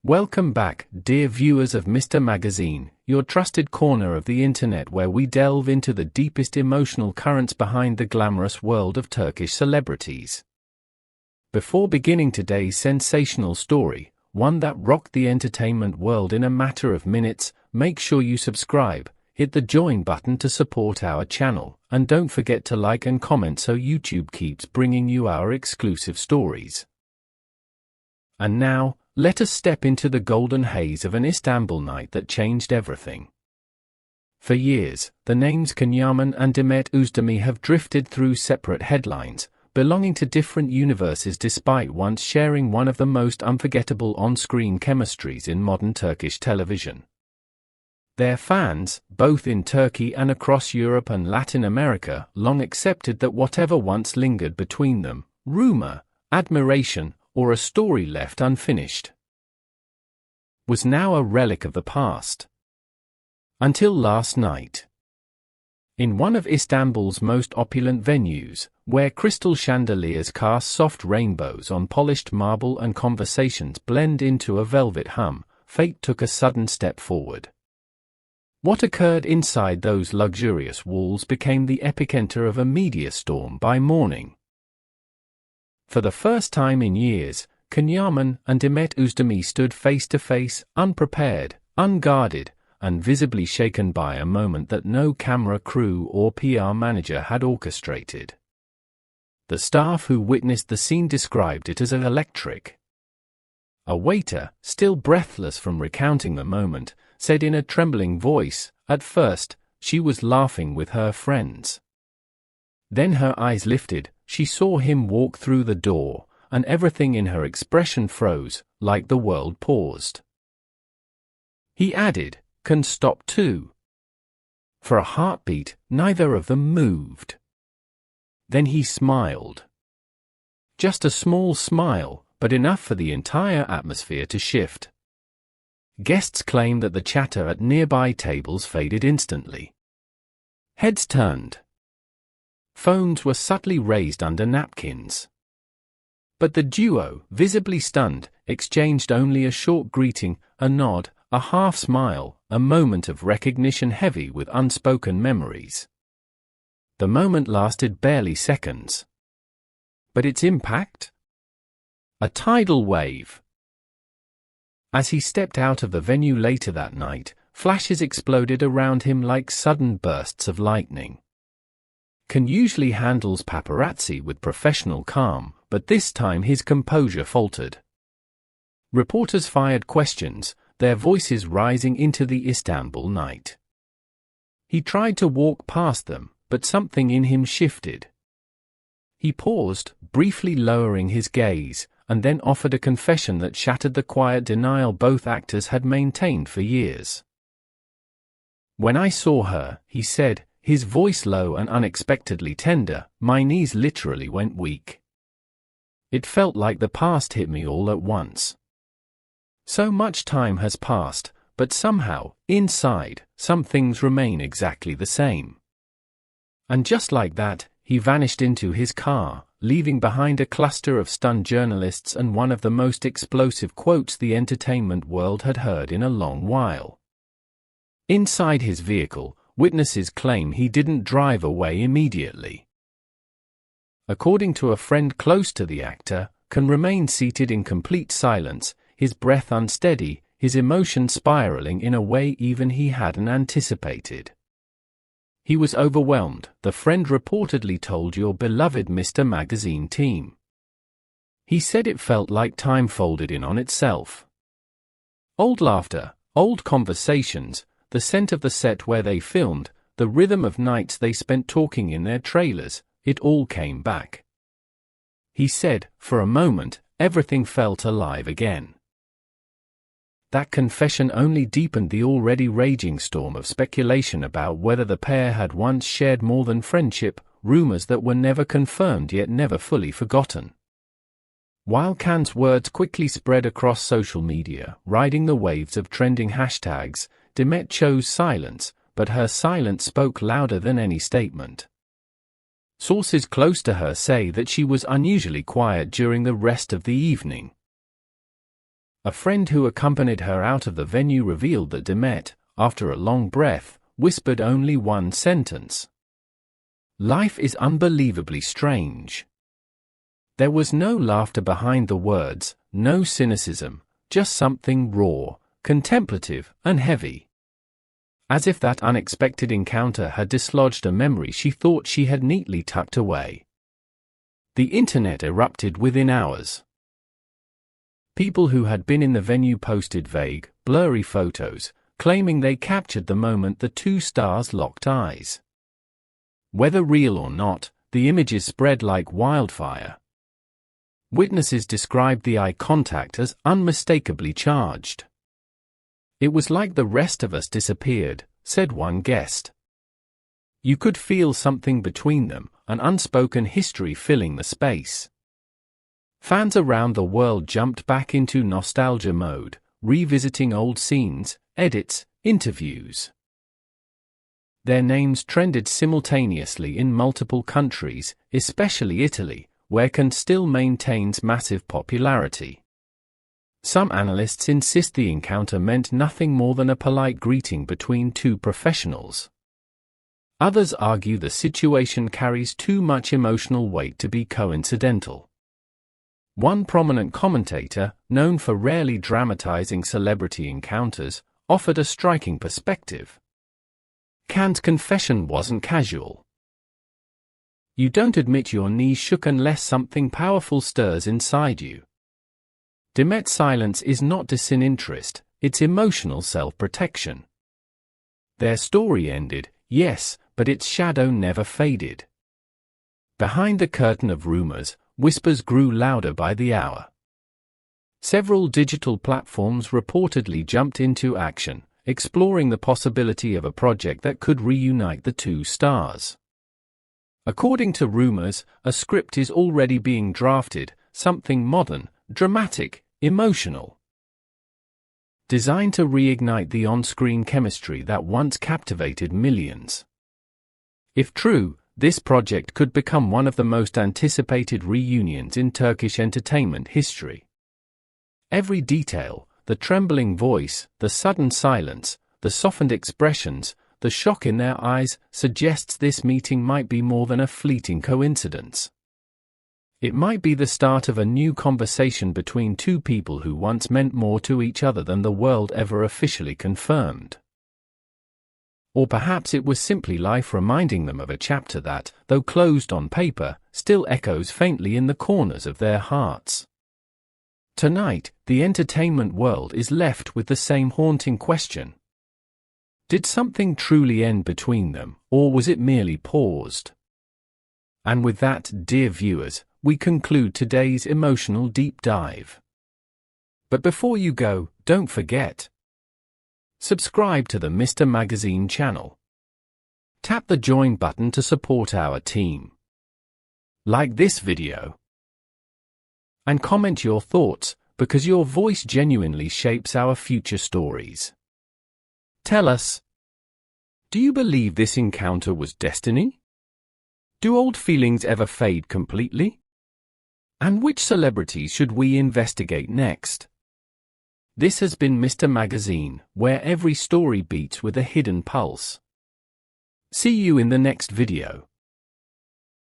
Welcome back, dear viewers of Mr. Magazine, your trusted corner of the internet where we delve into the deepest emotional currents behind the glamorous world of Turkish celebrities. Before beginning today's sensational story, one that rocked the entertainment world in a matter of minutes, make sure you subscribe, hit the join button to support our channel, and don't forget to like and comment so YouTube keeps bringing you our exclusive stories. And now, let us step into the golden haze of an Istanbul night that changed everything. For years, the names Yaman and Demet Özdemir have drifted through separate headlines, belonging to different universes despite once sharing one of the most unforgettable on-screen chemistries in modern Turkish television. Their fans, both in Turkey and across Europe and Latin America, long accepted that whatever once lingered between them, rumor, admiration, or a story left unfinished, was now a relic of the past. Until last night. In one of Istanbul's most opulent venues, where crystal chandeliers cast soft rainbows on polished marble and conversations blend into a velvet hum, fate took a sudden step forward. What occurred inside those luxurious walls became the epicenter of a media storm by morning. For the first time in years, Yaman and Demet Özdemir stood face to face, unprepared, unguarded, and visibly shaken by a moment that no camera crew or PR manager had orchestrated. The staff who witnessed the scene described it as electric. A waiter, still breathless from recounting the moment, said in a trembling voice, "At first, she was laughing with her friends. Then her eyes lifted, she saw him walk through the door, and everything in her expression froze, like the world paused." He added, "Can stop too." For a heartbeat, neither of them moved. Then he smiled. Just a small smile, but enough for the entire atmosphere to shift. Guests claimed that the chatter at nearby tables faded instantly. Heads turned. Phones were subtly raised under napkins. But the duo, visibly stunned, exchanged only a short greeting, a nod, a half smile, a moment of recognition heavy with unspoken memories. The moment lasted barely seconds. But its impact? A tidal wave. As he stepped out of the venue later that night, flashes exploded around him like sudden bursts of lightning. Usually handles paparazzi with professional calm, but this time his composure faltered. Reporters fired questions, their voices rising into the Istanbul night. He tried to walk past them, but something in him shifted. He paused, briefly lowering his gaze, and then offered a confession that shattered the quiet denial both actors had maintained for years. "When I saw her," he said, his voice low and unexpectedly tender, "my knees literally went weak. It felt like the past hit me all at once. So much time has passed, but somehow, inside, some things remain exactly the same." And just like that, he vanished into his car, leaving behind a cluster of stunned journalists and one of the most explosive quotes the entertainment world had heard in a long while. Inside his vehicle, witnesses claim he didn't drive away immediately. According to a friend close to the actor, can remain seated in complete silence, his breath unsteady, his emotions spiraling in a way even he hadn't anticipated. He was overwhelmed, the friend reportedly told your beloved Mr. Magazine team. He said it felt like time folded in on itself. Old laughter, old conversations, the scent of the set where they filmed, the rhythm of nights they spent talking in their trailers, it all came back. He said, for a moment, everything felt alive again. That confession only deepened the already raging storm of speculation about whether the pair had once shared more than friendship, rumors that were never confirmed yet never fully forgotten. While Can's words quickly spread across social media, riding the waves of trending hashtags, Demet chose silence, but her silence spoke louder than any statement. Sources close to her say that she was unusually quiet during the rest of the evening. A friend who accompanied her out of the venue revealed that Demet, after a long breath, whispered only one sentence. "Life is unbelievably strange." There was no laughter behind the words, no cynicism, just something raw, contemplative, and heavy. As if that unexpected encounter had dislodged a memory she thought she had neatly tucked away. The internet erupted within hours. People who had been in the venue posted vague, blurry photos, claiming they captured the moment the two stars locked eyes. Whether real or not, the images spread like wildfire. Witnesses described the eye contact as unmistakably charged. "It was like the rest of us disappeared," said one guest. You could feel something between them, an unspoken history filling the space. Fans around the world jumped back into nostalgia mode, revisiting old scenes, edits, interviews. Their names trended simultaneously in multiple countries, especially Italy, where Can still maintains massive popularity. Some analysts insist the encounter meant nothing more than a polite greeting between two professionals. Others argue the situation carries too much emotional weight to be coincidental. One prominent commentator, known for rarely dramatizing celebrity encounters, offered a striking perspective. Can's confession wasn't casual. You don't admit your knees shook unless something powerful stirs inside you. Demet's silence is not disinterest, it's emotional self-protection. Their story ended, yes, but its shadow never faded. Behind the curtain of rumors, whispers grew louder by the hour. Several digital platforms reportedly jumped into action, exploring the possibility of a project that could reunite the two stars. According to rumors, a script is already being drafted, something modern, dramatic, emotional. Designed to reignite the on-screen chemistry that once captivated millions. If true, this project could become one of the most anticipated reunions in Turkish entertainment history. Every detail, the trembling voice, the sudden silence, the softened expressions, the shock in their eyes, suggests this meeting might be more than a fleeting coincidence. It might be the start of a new conversation between two people who once meant more to each other than the world ever officially confirmed. Or perhaps it was simply life reminding them of a chapter that, though closed on paper, still echoes faintly in the corners of their hearts. Tonight, the entertainment world is left with the same haunting question. Did something truly end between them, or was it merely paused? And with that, dear viewers, we conclude today's emotional deep dive. But before you go, don't forget. Subscribe to the Mr. Magazine channel. Tap the join button to support our team. Like this video. And comment your thoughts, because your voice genuinely shapes our future stories. Tell us, do you believe this encounter was destiny? Do old feelings ever fade completely? And which celebrities should we investigate next? This has been Mr. Magazine, where every story beats with a hidden pulse. See you in the next video.